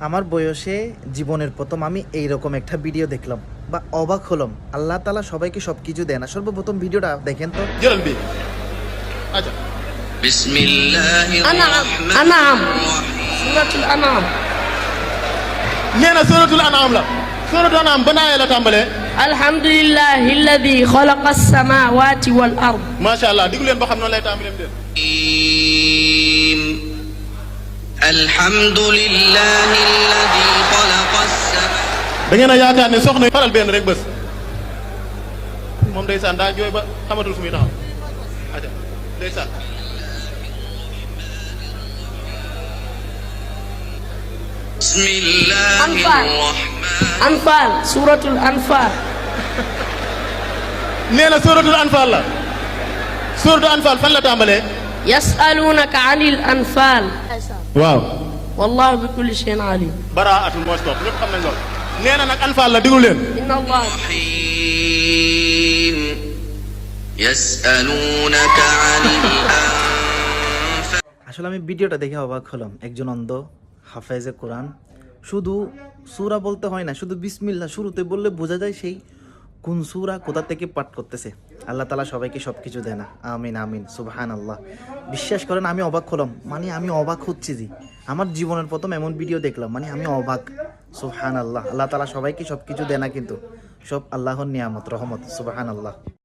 আমার বয়সে জীবনের প্রথম আমি এইরকম একটা ভিডিও দেখলাম বা অবাক হলাম। আল্লাহ তাআলা সবাইকে সবকিছু দেয় না। সর্বপ্রথম ভিডিওটা দেখেন তো। আচ্ছা, বিসমিল্লাহির আনাম সূরাতুল Anam nee na suratul an'am la. suratul an'am ban aaya la tàmbalee. alhamdulillahillazi xalaqas samawati wal ard. macha allah diggu leen ba xam noonu lay tàmbalee dem. alhamdulillahillazi xalaqas samawati. da ngeen a yaakaar ne soxna faral benn rek bés moom ndeysaan daa jooy ba xamatul fu muy taxaw. aja ndeysaan. bismillahir rahman. anfal suratul anfal. nee na suratul anfal la. suratul anfal fan la tàmbalee. yasalunaka anil anfal. waaw. wallahu bi kulli shay'in alim. baraatul moo si topp ñëpp xam nañ loolu. nee na nag anfal la diggu leen. inna allah rahim. yasalunaka anil anfal. আসলে আমি ভিডিওটা দেখে অবাক হলাম। একজন অন্ধ হাফেজে কোরআন, শুধু সূরা বলতে হয় না, শুধু বিসমিল্লাহ শুরুতে বললে বোঝা যায় সেই কোন সূরা কোথা থেকে পাঠ করতেছে। আল্লাহ তাআলা সবাইকে সবকিছু দেয় না। আমিন আমিন সুবহানাল্লাহ। বিশ্বাস করেন আমি অবাক হলাম, মানে আমি অবাক হচ্ছি যে আমার জীবনের প্রথম এমন ভিডিও দেখলাম, মানে আমি অবাক। সুবহানাল্লাহ। আল্লাহ তাআলা সবাইকে সবকিছু দেয় না, কিন্তু সব আল্লাহর নিয়ামত রহমত। সুবহানাল্লাহ।